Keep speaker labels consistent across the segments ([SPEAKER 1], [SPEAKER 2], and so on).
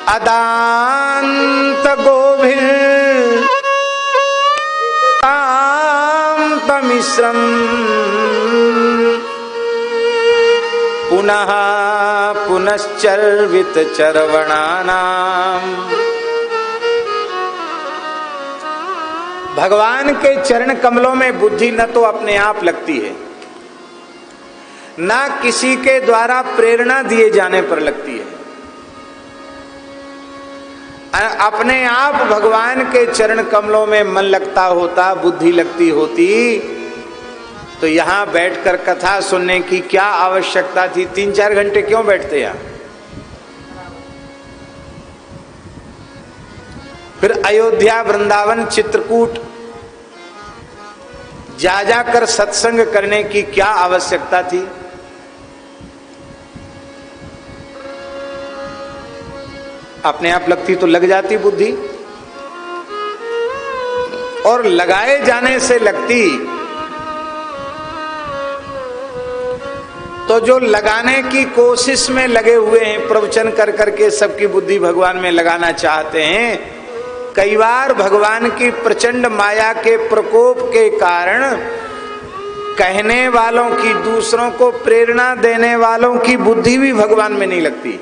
[SPEAKER 1] अदांत गोभिर्मिश्रम पुनः पुनश्चर्वित चरवणानाम। भगवान के चरण कमलों में बुद्धि न तो अपने आप लगती है, ना किसी के द्वारा प्रेरणा दिए जाने पर लगती है। अपने आप भगवान के चरण कमलों में मन लगता होता, बुद्धि लगती होती, तो यहां बैठकर कथा सुनने की क्या आवश्यकता थी? 3-4 घंटे क्यों बैठते यहां? फिर अयोध्या, वृंदावन, चित्रकूट जा जाकर सत्संग करने की क्या आवश्यकता थी? अपने आप लगती तो लग जाती बुद्धि, और लगाए जाने से लगती तो जो लगाने की कोशिश में लगे हुए हैं, प्रवचन कर करके सबकी बुद्धि भगवान में लगाना चाहते हैं, कई बार भगवान की प्रचंड माया के प्रकोप के कारण कहने वालों की, दूसरों को प्रेरणा देने वालों की बुद्धि भी भगवान में नहीं लगती।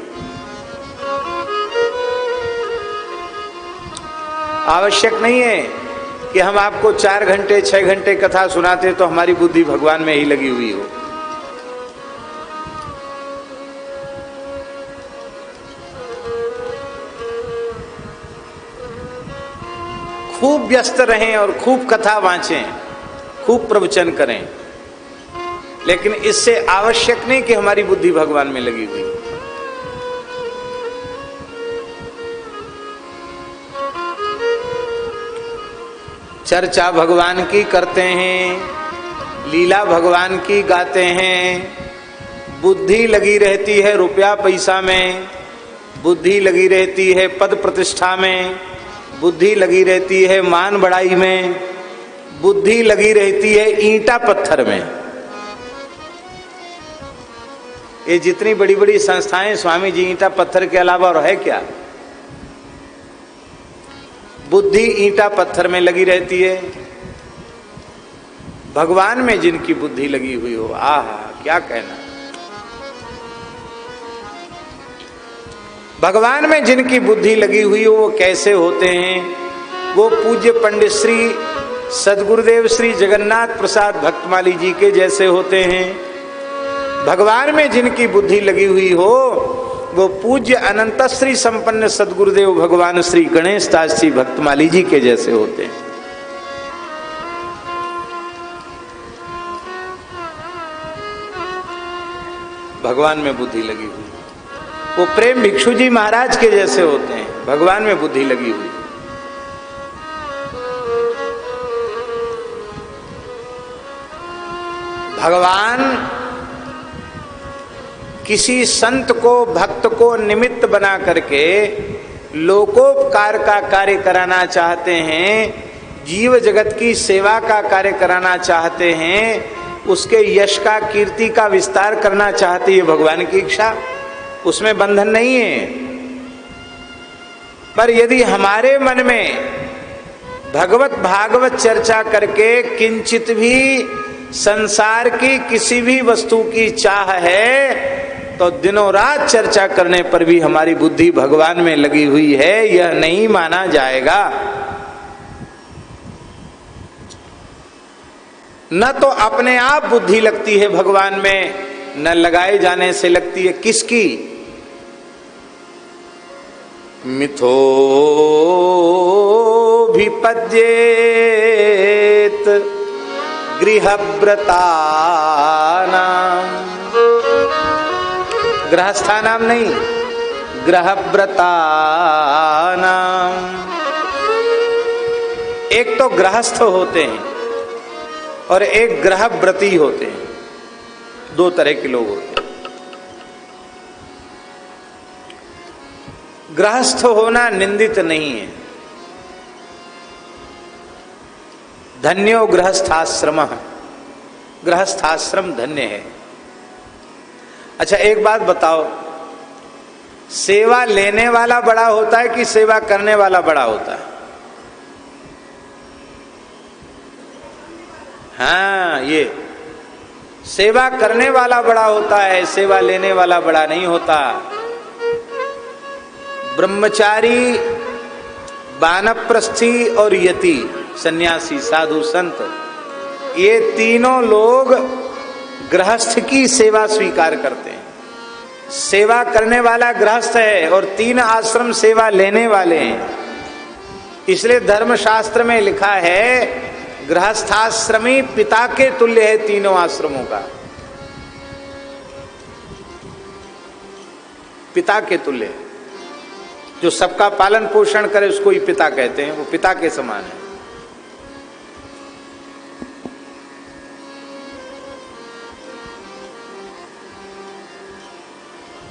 [SPEAKER 1] आवश्यक नहीं है कि हम आपको 4 घंटे 6 घंटे कथा सुनाते तो हमारी बुद्धि भगवान में ही लगी हुई हो। खूब व्यस्त रहें और खूब कथा वांचें, खूब प्रवचन करें, लेकिन इससे आवश्यक नहीं कि हमारी बुद्धि भगवान में लगी हुई। चर्चा भगवान की करते हैं, लीला भगवान की गाते हैं, बुद्धि लगी रहती है रुपया पैसा में, बुद्धि लगी रहती है पद प्रतिष्ठा में, बुद्धि लगी रहती है मान बढ़ाई में, बुद्धि लगी रहती है ईंटा पत्थर में। ये जितनी बड़ी बड़ी संस्थाएं, स्वामी जी, ईंटा पत्थर के अलावा और है क्या? बुद्धि ईंटा पत्थर में लगी रहती है। भगवान में जिनकी बुद्धि लगी हुई हो, आहा क्या कहना। भगवान में जिनकी बुद्धि लगी हुई हो वो कैसे होते हैं? वो पूज्य पंडित श्री सद्गुरुदेव श्री जगन्नाथ प्रसाद भक्तमाली जी के जैसे होते हैं। भगवान में जिनकी बुद्धि लगी हुई हो वो पूज्य अनंत श्री संपन्न सद्गुरुदेव भगवान श्री गणेश दास जी भक्तमाली जी के जैसे होते हैं। भगवान में बुद्धि लगी हुई। वो प्रेम भिक्षु जी महाराज के जैसे होते हैं, भगवान में बुद्धि लगी हुई। भगवान किसी संत को, भक्त को निमित्त बना करके लोकोपकार का कार्य कराना चाहते हैं, जीव जगत की सेवा का कार्य कराना चाहते हैं, उसके यश का, कीर्ति का विस्तार करना चाहती है भगवान की इच्छा। उसमें बंधन नहीं है। पर यदि हमारे मन में भगवत भागवत चर्चा करके किंचित भी संसार की किसी भी वस्तु की चाह है तो दिनों रात चर्चा करने पर भी हमारी बुद्धि भगवान में लगी हुई है, यह नहीं माना जाएगा। न तो अपने आप बुद्धि लगती है भगवान में, न लगाए जाने से लगती है। किसकी? मिथो विपद्येत गृहव्रतानाम, गृहस्थानाम नहीं, गृहव्रतानाम। एक तो गृहस्थ होते हैं और एक गृहव्रती होते हैं, 2 तरह के लोग होते हैं। गृहस्थ होना निंदित नहीं है। धन्यो गृहस्थाश्रम, गृहस्थाश्रम धन्य है। अच्छा एक बात बताओ, सेवा लेने वाला बड़ा होता है कि सेवा करने वाला बड़ा होता है? हाँ, ये सेवा करने वाला बड़ा होता है, सेवा लेने वाला बड़ा नहीं होता। ब्रह्मचारी, वानप्रस्थी और यति, सन्यासी, साधु, संत, ये तीनों लोग गृहस्थ की सेवा स्वीकार करते हैं। सेवा करने वाला गृहस्थ है और 3 आश्रम सेवा लेने वाले हैं। इसलिए धर्मशास्त्र में लिखा है गृहस्थाश्रमी पिता के तुल्य है तीनों आश्रमों का, पिता के तुल्य। जो सबका पालन पोषण करे उसको ही पिता कहते हैं, वो पिता के समान है।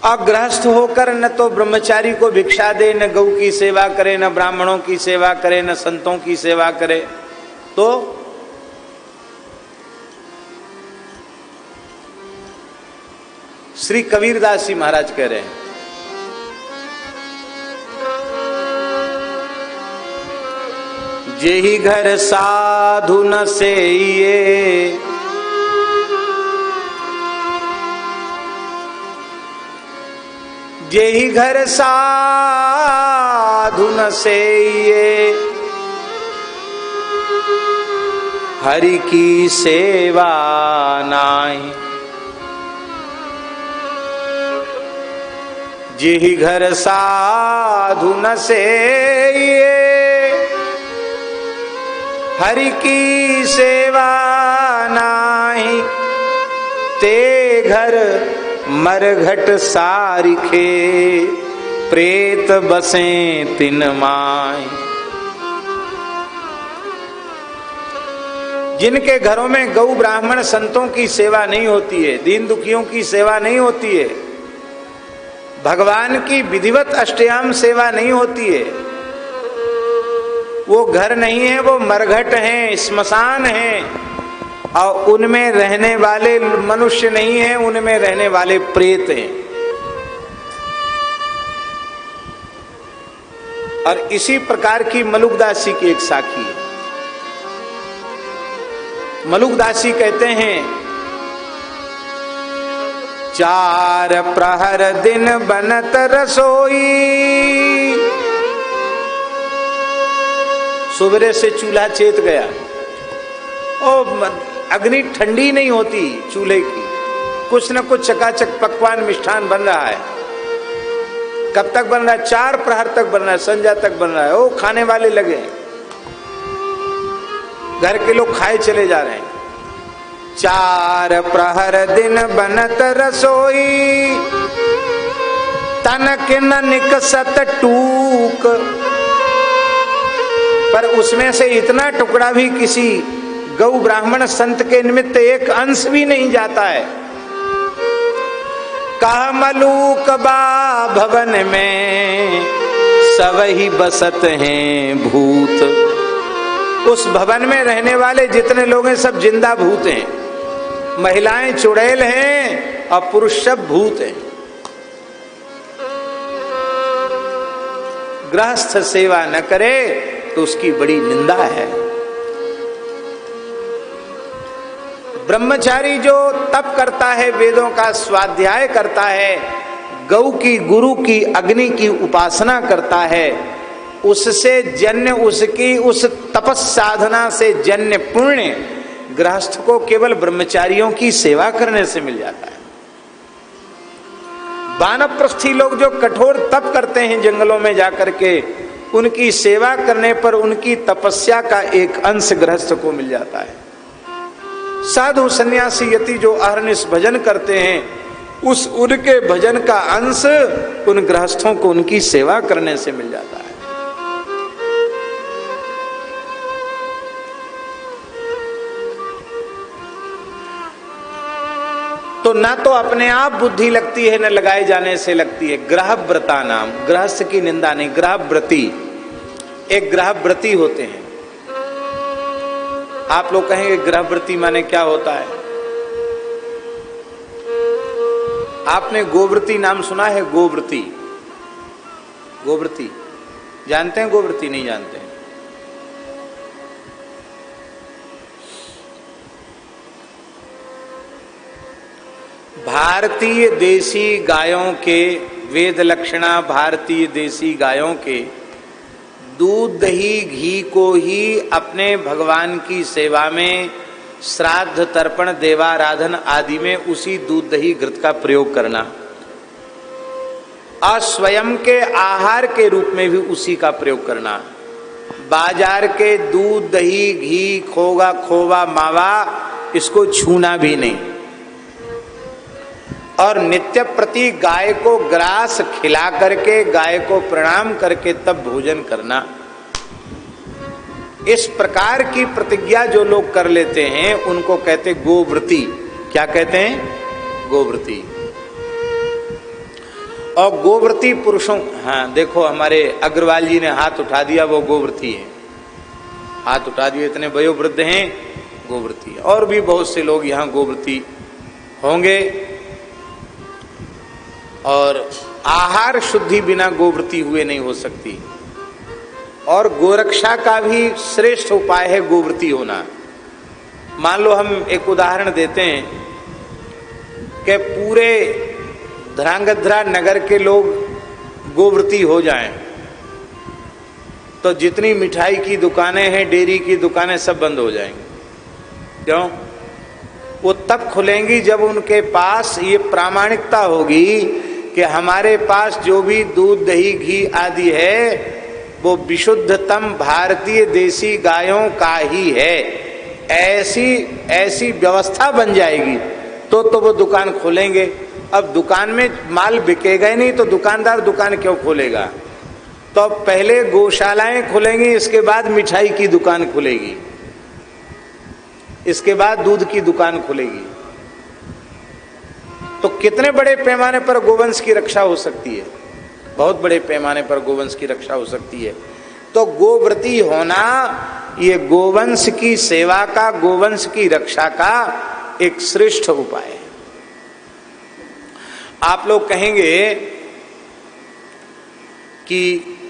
[SPEAKER 1] अगृहस्थ होकर न तो ब्रह्मचारी को भिक्षा दे, न गौ की सेवा करे, न ब्राह्मणों की सेवा करे, न संतों की सेवा करे, तो श्री कबीरदास जी महाराज कह रहे हैं, जेहि घर साधु न सेइये, जेहि घर साधु न सेइये, हरि की सेवा नाहि। जेहि घर साधु न सेइये, हरि की सेवा नाहि। ते घर मरघट सारिखे, प्रेत बसे तिन माय। जिनके घरों में गौ ब्राह्मण संतों की सेवा नहीं होती है, दीन दुखियों की सेवा नहीं होती है, भगवान की विधिवत अष्टयाम सेवा नहीं होती है, वो घर नहीं है, वो मरघट हैं, स्मशान हैं। और उनमें रहने वाले मनुष्य नहीं हैं, उनमें रहने वाले प्रेत हैं। और इसी प्रकार की मलुकदासी की एक साखी है। मलुकदासी कहते हैं, 4 प्रहर दिन बनत रसोई। सुबह से चूल्हा चेत गया, ओ अग्नि ठंडी नहीं होती चूल्हे की, कुछ न कुछ चकाचक पकवान मिष्ठान बन रहा है। कब तक बन रहा है? 4 प्रहर तक बन रहा है, संध्या तक बन रहा है। ओ खाने वाले लगे, घर के लोग खाए चले जा रहे हैं। 4 प्रहर दिन बनत रसोई, तनक न निकसत टूक। पर उसमें से इतना टुकड़ा भी किसी गौ ब्राह्मण संत के निमित्त एक अंश भी नहीं जाता है। कह मलूक बा भवन में, सब ही बसत हैं भूत। उस भवन में रहने वाले जितने लोग हैं सब जिंदा भूत हैं, महिलाएं चुड़ैल हैं और पुरुष सब भूत हैं। गृहस्थ सेवा न करे तो उसकी बड़ी निंदा है। ब्रह्मचारी जो तप करता है, वेदों का स्वाध्याय करता है, गौ की, गुरु की, अग्नि की उपासना करता है, उससे जन्य, उसकी उस तपस साधना से जन्य पुण्य गृहस्थ को केवल ब्रह्मचारियों की सेवा करने से मिल जाता है। वानप्रस्थी लोग जो कठोर तप करते हैं जंगलों में जाकर के, उनकी सेवा करने पर उनकी तपस्या का एक अंश गृहस्थ को मिल जाता है। साधु सन्यासी यति जो अहरनिश भजन करते हैं, उस उनके भजन का अंश उन गृहस्थों को उनकी सेवा करने से मिल जाता है। तो ना तो अपने आप बुद्धि लगती है, न लगाए जाने से लगती है। ग्रहव्रता नाम, गृहस्थ की निंदा नहीं, ग्रहव्रती। एक ग्रहव्रती होते हैं। आप लोग कहेंगे ग्रहव्रती माने क्या होता है? आपने गोव्रती नाम सुना है? गोव्रती गोव्रती जानते हैं? गोव्रती नहीं जानते हैं? भारतीय देसी गायों के, वेद लक्षणा भारतीय देसी गायों के दूध दही घी को ही अपने भगवान की सेवा में, श्राद्ध तर्पण देवाराधन आदि में उसी दूध दही घृत का प्रयोग करना, और स्वयं के आहार के रूप में भी उसी का प्रयोग करना। बाजार के दूध दही घी खोगा खोवा मावा इसको छूना भी नहीं, और नित्य प्रति गाय को ग्रास खिला करके, गाय को प्रणाम करके तब भोजन करना। इस प्रकार की प्रतिज्ञा जो लोग कर लेते हैं उनको कहते गोव्रती। क्या कहते हैं? गोव्रती। और गोव्रती पुरुषों, हाँ देखो हमारे अग्रवाल जी ने हाथ उठा दिया, वो गोव्रती है, हाथ उठा दिए, इतने वयोवृद्ध हैं, गोव्रती। और भी बहुत से लोग यहाँ गोव्रती होंगे। और आहार शुद्धि बिना गोव्रती हुए नहीं हो सकती। और गोरक्षा का भी श्रेष्ठ उपाय है गोव्रती होना। मान लो हम एक उदाहरण देते हैं कि पूरे ध्रांगध्रा नगर के लोग गोव्रती हो जाएं, तो जितनी मिठाई की दुकानें हैं, डेयरी की दुकानें सब बंद हो जाएंगी। क्यों? वो तब खुलेंगी जब उनके पास ये प्रामाणिकता होगी कि हमारे पास जो भी दूध दही घी आदि है वो विशुद्धतम भारतीय देसी गायों का ही है। ऐसी व्यवस्था बन जाएगी तो वो दुकान खोलेंगे। अब दुकान में माल बिकेगा ही नहीं तो दुकानदार दुकान क्यों खोलेगा? तो पहले गौशालाएं खुलेंगी, इसके बाद मिठाई की दुकान खुलेगी, इसके बाद दूध की दुकान खुलेगी। तो कितने बड़े पैमाने पर गोवंश की रक्षा हो सकती है? बहुत बड़े पैमाने पर गोवंश की रक्षा हो सकती है। तो गोव्रती होना ये गोवंश की सेवा का, गोवंश की रक्षा का एक श्रेष्ठ उपाय है। आप लोग कहेंगे कि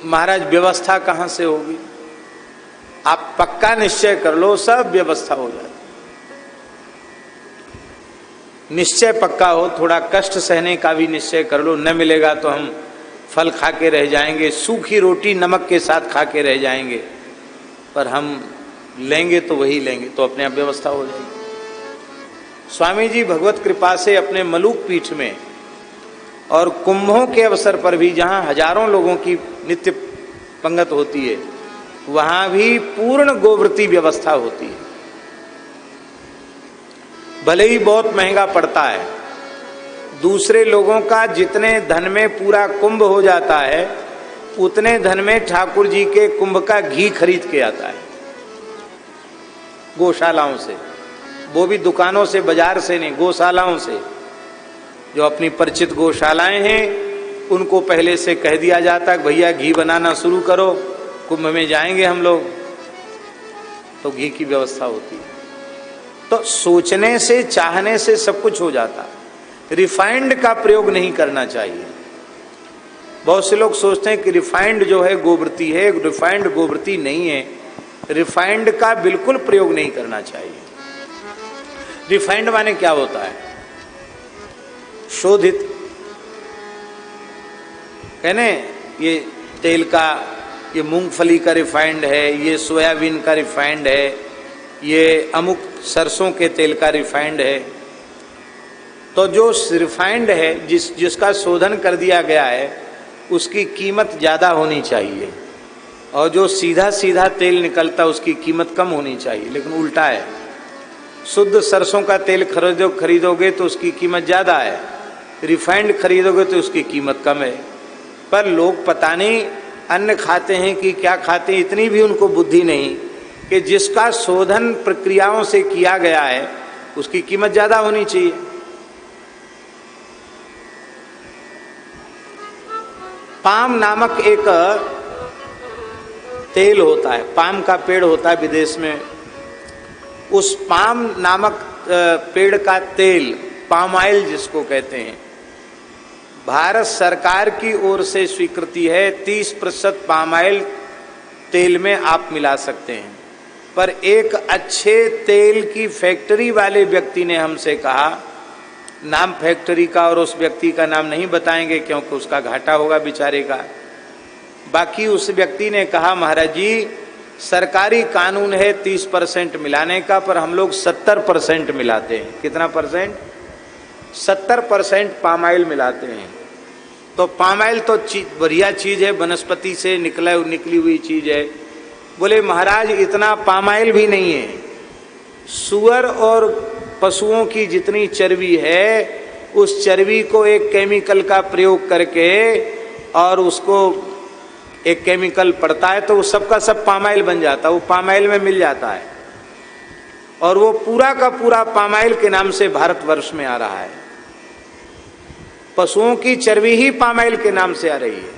[SPEAKER 1] महाराज व्यवस्था कहां से होगी? आप पक्का निश्चय कर लो, सब व्यवस्था हो जाती। निश्चय पक्का हो, थोड़ा कष्ट सहने का भी निश्चय कर लो, न मिलेगा तो हम फल खा के रह जाएंगे, सूखी रोटी नमक के साथ खा के रह जाएंगे, पर हम लेंगे तो वही लेंगे, तो अपने आप व्यवस्था हो जाएगी। स्वामी जी भगवत कृपा से अपने मलूक पीठ में और कुंभों के अवसर पर भी, जहाँ हजारों लोगों की नित्य पंगत होती है, वहाँ भी पूर्ण गोव्रती व्यवस्था होती है। भले ही बहुत महंगा पड़ता है, दूसरे लोगों का जितने धन में पूरा कुंभ हो जाता है उतने धन में ठाकुर जी के कुंभ का घी खरीद के आता है गौशालाओं से, वो भी दुकानों से, बाजार से नहीं, गौशालाओं से। जो अपनी परिचित गौशालाएं हैं उनको पहले से कह दिया जाता है भैया घी बनाना शुरू करो, कुंभ में जाएंगे हम लोग, तो घी की व्यवस्था होती है। तो सोचने से, चाहने से सब कुछ हो जाता है। रिफाइंड का प्रयोग नहीं करना चाहिए। बहुत से लोग सोचते हैं कि रिफाइंड जो है गोव्रती है, रिफाइंड गोव्रती नहीं है। रिफाइंड का बिल्कुल प्रयोग नहीं करना चाहिए। रिफाइंड माने क्या होता है? शोधित, कहने ये तेल का, ये मूंगफली का रिफाइंड है, ये सोयाबीन का रिफाइंड है, ये अमुक सरसों के तेल का रिफाइंड है। तो जो रिफाइंड है, जिसका शोधन कर दिया गया है, उसकी कीमत ज़्यादा होनी चाहिए, और जो सीधा सीधा तेल निकलता है उसकी कीमत कम होनी चाहिए। लेकिन उल्टा है, शुद्ध सरसों का तेल खरीदोगे तो उसकी कीमत ज़्यादा है, रिफाइंड खरीदोगे तो उसकी कीमत कम है। पर लोग पता नहीं अन्न खाते हैं कि क्या खाते हैं, इतनी भी उनको बुद्धि नहीं कि जिसका शोधन प्रक्रियाओं से किया गया है उसकी कीमत ज़्यादा होनी चाहिए। पाम नामक एक तेल होता है, पाम का पेड़ होता है विदेश में। उस पाम नामक पेड़ का तेल, पाम ऑयल जिसको कहते हैं, भारत सरकार की ओर से स्वीकृति है 30% पाम ऑयल तेल में आप मिला सकते हैं। पर एक अच्छे तेल की फैक्ट्री वाले व्यक्ति ने हमसे कहा, नाम फैक्ट्री का और उस व्यक्ति का नाम नहीं बताएंगे क्योंकि उसका घाटा होगा बेचारे का। बाकी उस व्यक्ति ने कहा, महाराज जी सरकारी कानून है 30% मिलाने का, पर हम लोग 70% मिलाते हैं। कितना परसेंट? 70% पाम ऑयल मिलाते हैं। तो पाम ऑयल तो बढ़िया चीज है, वनस्पति से निकली हुई चीज है। बोले महाराज इतना पाम ऑयल भी नहीं है, सुअर और पशुओं की जितनी चर्बी है उस चर्बी को एक केमिकल का प्रयोग करके और उसको एक केमिकल पड़ता है तो वो सबका सब पाम ऑयल बन जाता है, वो पाम ऑयल में मिल जाता है और वो पूरा का पूरा पाम ऑयल के नाम से भारतवर्ष में आ रहा है। पशुओं की चर्बी ही पाम ऑयल के नाम से आ रही है।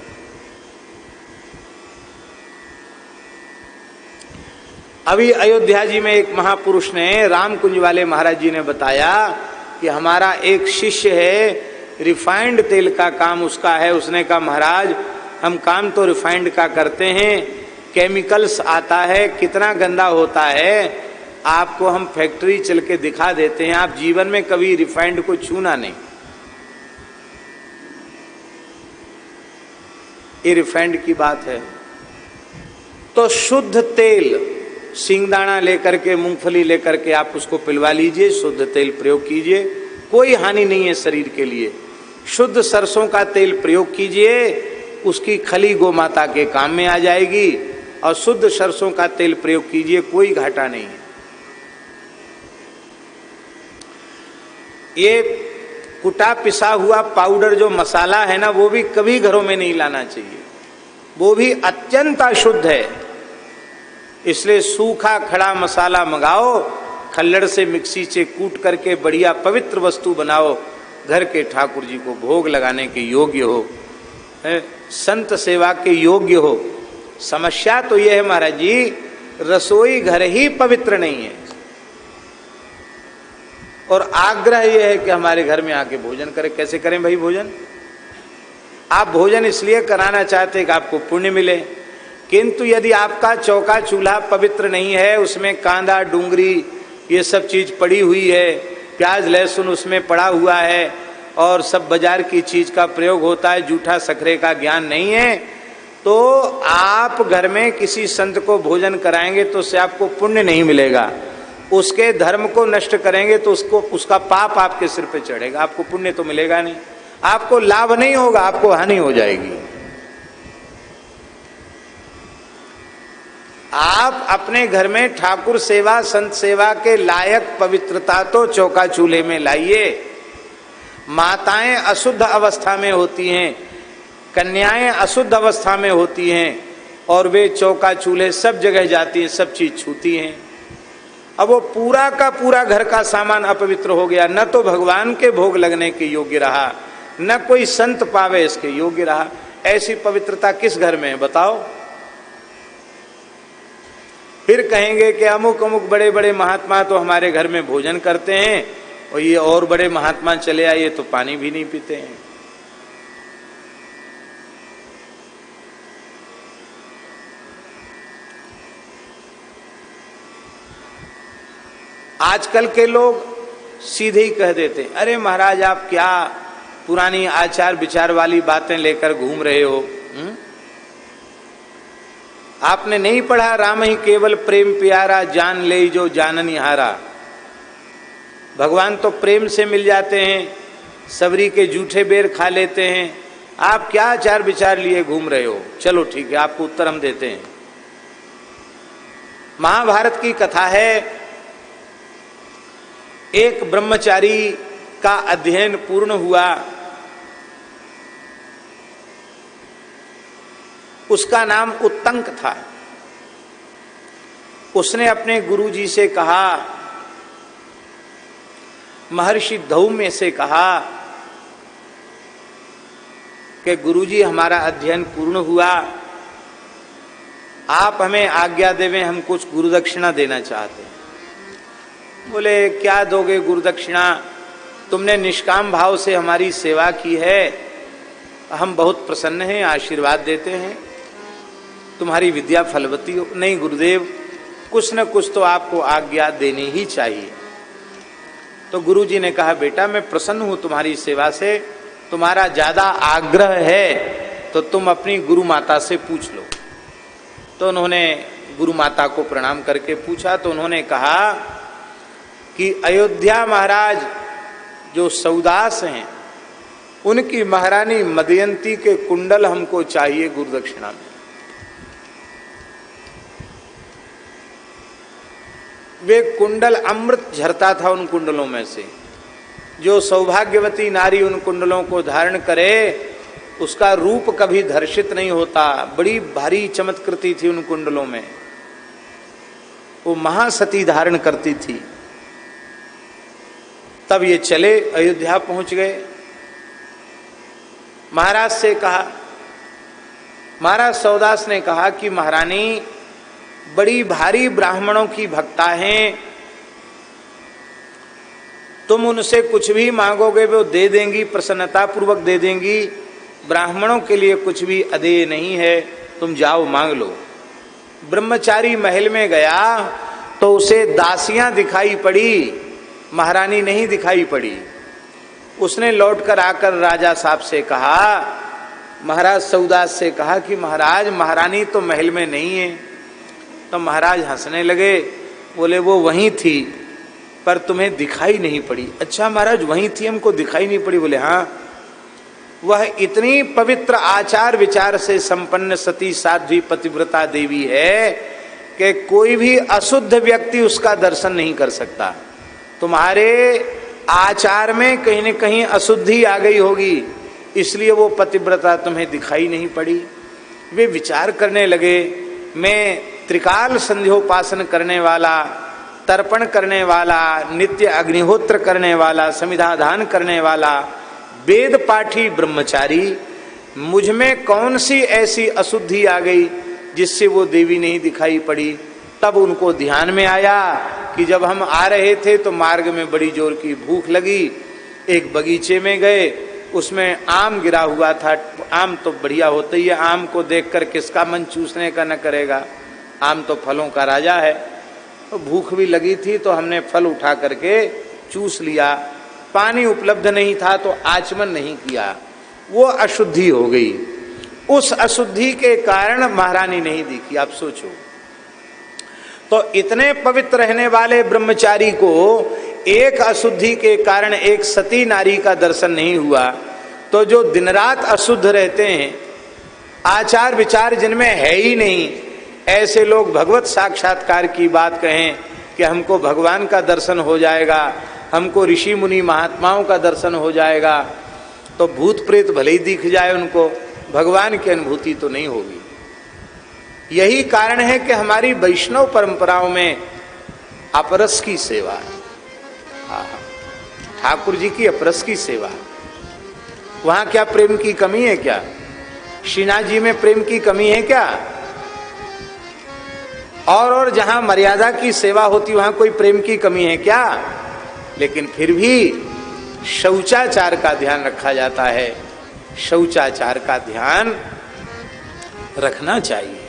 [SPEAKER 1] अभी अयोध्या जी में एक महापुरुष ने, रामकुंज वाले महाराज जी ने बताया कि हमारा एक शिष्य है, रिफाइंड तेल का काम उसका है। उसने कहा महाराज हम काम तो रिफाइंड का करते हैं, केमिकल्स आता है, कितना गंदा होता है, आपको हम फैक्ट्री चल के दिखा देते हैं, आप जीवन में कभी रिफाइंड को छूना नहीं। ये रिफाइंड की बात है। तो शुद्ध तेल, सिंगदाना लेकर के, मूंगफली लेकर के आप उसको पिलवा लीजिए, शुद्ध तेल प्रयोग कीजिए, कोई हानि नहीं है शरीर के लिए। शुद्ध सरसों का तेल प्रयोग कीजिए, उसकी खली गौ माता के काम में आ जाएगी, और शुद्ध सरसों का तेल प्रयोग कीजिए, कोई घाटा नहीं है। ये कुटा पिसा हुआ पाउडर जो मसाला है ना, वो भी कभी घरों में नहीं लाना चाहिए, वो भी अत्यंत अशुद्ध है। इसलिए सूखा खड़ा मसाला मंगाओ, खल्लड़ से मिक्सी से कूट करके बढ़िया पवित्र वस्तु बनाओ, घर के ठाकुर जी को भोग लगाने के योग्य हो, संत सेवा के योग्य हो। समस्या तो यह है महाराज जी, रसोई घर ही पवित्र नहीं है, और आग्रह यह है कि हमारे घर में आके भोजन करें। कैसे करें भाई भोजन? आप भोजन इसलिए कराना चाहते हैं कि आपको पुण्य मिले, किंतु यदि आपका चौका चूल्हा पवित्र नहीं है, उसमें कांदा डूंगरी ये सब चीज पड़ी हुई है, प्याज लहसुन उसमें पड़ा हुआ है, और सब बाजार की चीज का प्रयोग होता है, जूठा सखरे का ज्ञान नहीं है, तो आप घर में किसी संत को भोजन कराएंगे तो उससे आपको पुण्य नहीं मिलेगा। उसके धर्म को नष्ट करेंगे तो उसका पाप आपके सिर पे चढ़ेगा, आपको पुण्य तो मिलेगा नहीं, आपको लाभ नहीं होगा, आपको हानि हो जाएगी। आप अपने घर में ठाकुर सेवा संत सेवा के लायक पवित्रता तो चौका चूल्हे में लाइए। माताएं अशुद्ध अवस्था में होती हैं, कन्याएं अशुद्ध अवस्था में होती हैं, और वे चौका चूल्हे सब जगह जाती हैं, सब चीज छूती हैं। अब वो पूरा का पूरा घर का सामान अपवित्र हो गया, न तो भगवान के भोग लगने के योग्य रहा, न कोई संत पावे इसके योग्य रहा। ऐसी पवित्रता किस घर में है बताओ? फिर कहेंगे कि अमुक अमुक बड़े बड़े महात्मा तो हमारे घर में भोजन करते हैं, और ये और बड़े महात्मा चले आए तो पानी भी नहीं पीते हैं। आजकल के लोग सीधे ही कह देते, अरे महाराज आप क्या पुरानी आचार विचार वाली बातें लेकर घूम रहे हो? आपने नहीं पढ़ा, राम ही केवल प्रेम प्यारा, जान ले जो जाननिहारा। भगवान तो प्रेम से मिल जाते हैं, सबरी के जूठे बेर खा लेते हैं, आप क्या आचार विचार लिए घूम रहे हो? चलो ठीक है, आपको उत्तर हम देते हैं। महाभारत की कथा है, एक ब्रह्मचारी का अध्ययन पूर्ण हुआ, उसका नाम उत्तंक था। उसने अपने गुरुजी से कहा, महर्षि धौम्य से कहा कि गुरुजी हमारा अध्ययन पूर्ण हुआ, आप हमें आज्ञा देवें, हम कुछ गुरुदक्षिणा देना चाहते हैं। बोले क्या दोगे गुरुदक्षिणा? तुमने निष्काम भाव से हमारी सेवा की है, हम बहुत प्रसन्न हैं, आशीर्वाद देते हैं, तुम्हारी विद्या फलवती हो। नहीं गुरुदेव, कुछ न कुछ तो आपको आज्ञा देनी ही चाहिए। तो गुरुजी ने कहा बेटा मैं प्रसन्न हूं तुम्हारी सेवा से, तुम्हारा ज्यादा आग्रह है तो तुम अपनी गुरु माता से पूछ लो। तो उन्होंने गुरु माता को प्रणाम करके पूछा तो उन्होंने कहा कि अयोध्या महाराज जो सौदास हैं उनकी महारानी मदयंती के कुंडल हमको चाहिए गुरु दक्षिणा में। वे कुंडल अमृत झरता था उन कुंडलों में से। जो सौभाग्यवती नारी उन कुंडलों को धारण करे उसका रूप कभी धर्षित नहीं होता। बड़ी भारी चमत्कृति थी उन कुंडलों में, वो महासती धारण करती थी। तब ये चले अयोध्या पहुंच गए। महाराज से कहा, महाराज सौदास ने कहा कि महारानी बड़ी भारी ब्राह्मणों की भक्ता हैं, तुम उनसे कुछ भी मांगोगे वो दे देंगी, प्रसन्नता पूर्वक दे देंगी। ब्राह्मणों के लिए कुछ भी अदेय नहीं है, तुम जाओ मांग लो। ब्रह्मचारी महल में गया तो उसे दासियां दिखाई पड़ी, महारानी नहीं दिखाई पड़ी। उसने लौटकर आकर राजा साहब से कहा, महाराज सौदास से कहा कि महाराज महारानी तो महल में नहीं है। तो महाराज हंसने लगे, बोले वो वहीं थी पर तुम्हें दिखाई नहीं पड़ी। अच्छा महाराज वहीं थी, हमको दिखाई नहीं पड़ी? बोले हाँ, वह इतनी पवित्र आचार विचार से संपन्न सती साध्वी पतिव्रता देवी है कि कोई भी अशुद्ध व्यक्ति उसका दर्शन नहीं कर सकता। तुम्हारे आचार में कहीं न कहीं अशुद्धि आ गई होगी, इसलिए वो पतिव्रता तुम्हें दिखाई नहीं पड़ी। वे विचार करने लगे, मैं त्रिकाल संध्योपासन करने वाला, तर्पण करने वाला, नित्य अग्निहोत्र करने वाला, समिधादान करने वाला, वेद पाठी ब्रह्मचारी, मुझ में कौन सी ऐसी अशुद्धि आ गई जिससे वो देवी नहीं दिखाई पड़ी? तब उनको ध्यान में आया कि जब हम आ रहे थे तो मार्ग में बड़ी जोर की भूख लगी, एक बगीचे में गए, उसमें आम गिरा हुआ था। आम तो बढ़िया होता ही है, आम को देखकर किसका मन चूसने का न करेगा, आम तो फलों का राजा है। तो भूख भी लगी थी तो हमने फल उठा करके चूस लिया। पानी उपलब्ध नहीं था तो आचमन नहीं किया, वो अशुद्धि हो गई। उस अशुद्धि के कारण महारानी नहीं दिखी। आप सोचो, तो इतने पवित्र रहने वाले ब्रह्मचारी को एक अशुद्धि के कारण एक सती नारी का दर्शन नहीं हुआ, तो जो दिन रात अशुद्ध रहते हैं, आचार विचार जिनमें है ही नहीं, ऐसे लोग भगवत साक्षात्कार की बात कहें कि हमको भगवान का दर्शन हो जाएगा, हमको ऋषि मुनि महात्माओं का दर्शन हो जाएगा, तो भूत प्रेत भले ही दिख जाए उनको, भगवान की अनुभूति तो नहीं होगी। यही कारण है कि हमारी वैष्णव परंपराओं में अपरस की सेवा है। ठाकुर जी की अपरस की सेवा, वहां क्या प्रेम की कमी है क्या? शीना जी में प्रेम की कमी है क्या? और जहां मर्यादा की सेवा होती वहां कोई प्रेम की कमी है क्या? लेकिन फिर भी शौचाचार का ध्यान रखा जाता है। शौचाचार का ध्यान रखना चाहिए,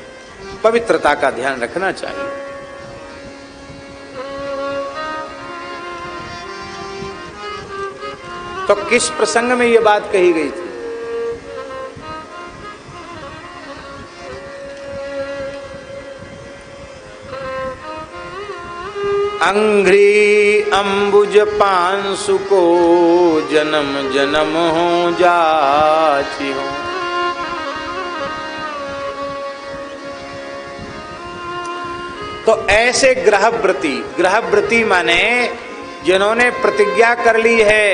[SPEAKER 1] पवित्रता का ध्यान रखना चाहिए। तो किस प्रसंग में यह बात कही गई थी? अंघ्री अंबुज पांसु को जन्म जन्म हो जाची हो। तो ऐसे ग्रहव्रती माने जिन्होंने प्रतिज्ञा कर ली है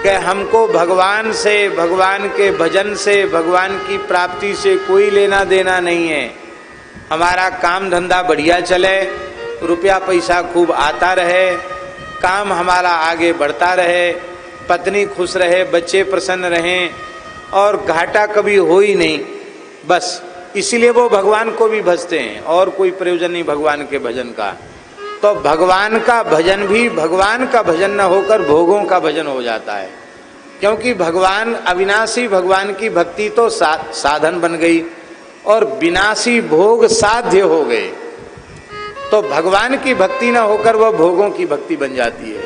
[SPEAKER 1] कि हमको भगवान से, भगवान के भजन से, भगवान की प्राप्ति से कोई लेना देना नहीं है, हमारा काम धंधा बढ़िया चले, रुपया पैसा खूब आता रहे, काम हमारा आगे बढ़ता रहे, पत्नी खुश रहे, बच्चे प्रसन्न रहें और घाटा कभी हो ही नहीं, बस इसीलिए वो भगवान को भी भजते हैं और कोई प्रयोजन नहीं भगवान के भजन का। तो भगवान का भजन भी भगवान का भजन न होकर भोगों का भजन हो जाता है। क्योंकि भगवान अविनाशी भगवान की भक्ति तो साधन बन गई और विनाशी भोग साध्य हो गए, तो भगवान की भक्ति न होकर वह भोगों की भक्ति बन जाती है।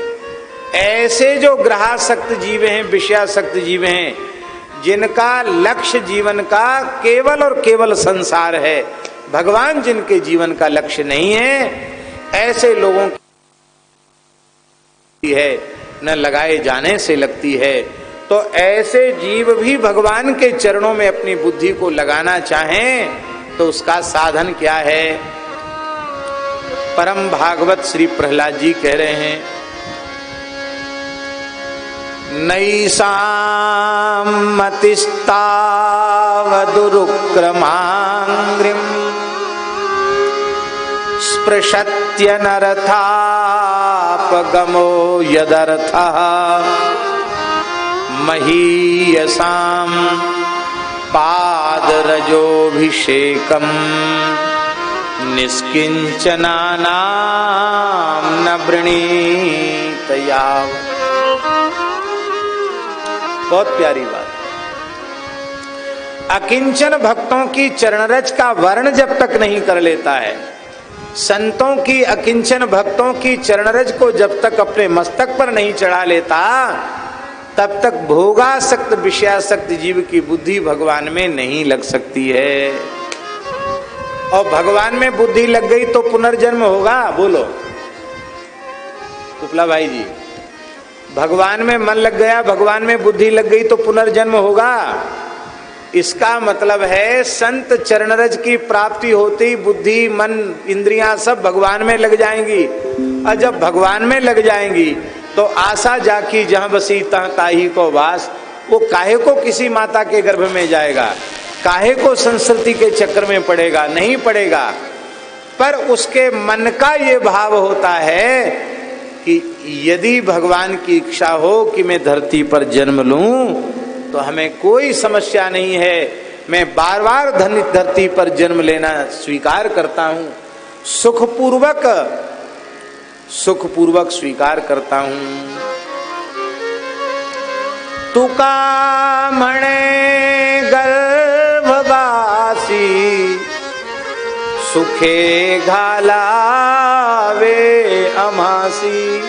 [SPEAKER 1] ऐसे जो ग्रहासक्त जीव हैं, विषयासक्त जीव हैं, जिनका लक्ष्य जीवन का केवल और केवल संसार है, भगवान जिनके जीवन का लक्ष्य नहीं है, ऐसे लोगों की है न लगाए जाने से लगती है। तो ऐसे जीव भी भगवान के चरणों में अपनी बुद्धि को लगाना चाहें तो उसका साधन क्या है? परम भागवत श्री प्रहलाद जी कह रहे हैं, नैषां मतिस्तावदुरुक्रमाङ्घ्रिं स्पृशत्यनर्थापगमो यदर्थः महीयसां पादरजोऽभिषेकं निष्किंचनानां न वृणीत यावत्। बहुत प्यारी बात। अकिंचन भक्तों की चरणरज का वर्ण जब तक नहीं कर लेता है, संतों की अकिंचन भक्तों की चरणरज को जब तक अपने मस्तक पर नहीं चढ़ा लेता, तब तक भोगासक्त विषयासक्त जीव की बुद्धि भगवान में नहीं लग सकती है। और भगवान में बुद्धि लग गई तो पुनर्जन्म होगा? बोलो उपला भाई जी, भगवान में मन लग गया, भगवान में बुद्धि लग गई तो पुनर्जन्म होगा? इसका मतलब है संत चरणरज की प्राप्ति होती बुद्धि मन इंद्रियां सब भगवान में लग जाएंगी। और जब भगवान में लग जाएंगी तो आशा जाकी जहां बसी तहां ताही को वास। वो काहे को किसी माता के गर्भ में जाएगा, काहे को संस्कृति के चक्कर में पड़ेगा? नहीं पड़ेगा। पर उसके मन का ये भाव होता है कि यदि भगवान की इच्छा हो कि मैं धरती पर जन्म लूं तो हमें कोई समस्या नहीं है, मैं बार बार धरती पर जन्म लेना स्वीकार करता हूं, सुखपूर्वक स्वीकार करता हूं। तुका मणे गर्भवासी सुखे घालावे अमासी।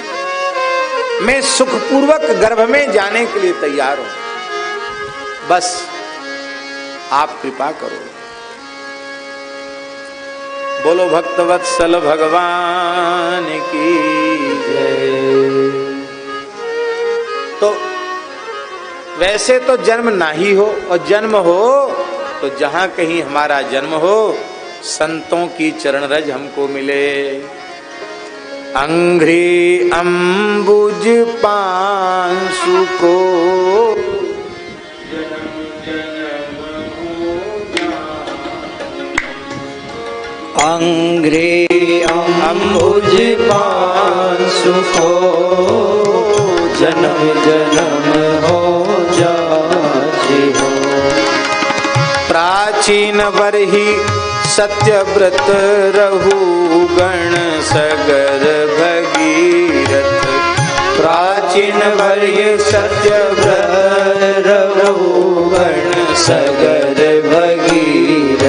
[SPEAKER 1] मैं सुखपूर्वक गर्भ में जाने के लिए तैयार हूं, बस आप कृपा करो। बोलो भक्तवत्सल भगवान की जय। तो वैसे तो जन्म ना ही हो, और जन्म हो तो जहां कहीं हमारा जन्म हो संतों की चरणरज हमको मिले। अंघ्रि अंबुज पांसु को
[SPEAKER 2] अंघ्रि अंबुज पांसु को जन्म जन्म हो जाछि हो।
[SPEAKER 1] प्राचीन बरही सत्यव्रत रहु गण सगर भगीरथ।
[SPEAKER 2] प्राचीन बरही सत्यव्रत रहु गण सगर भगीरथ।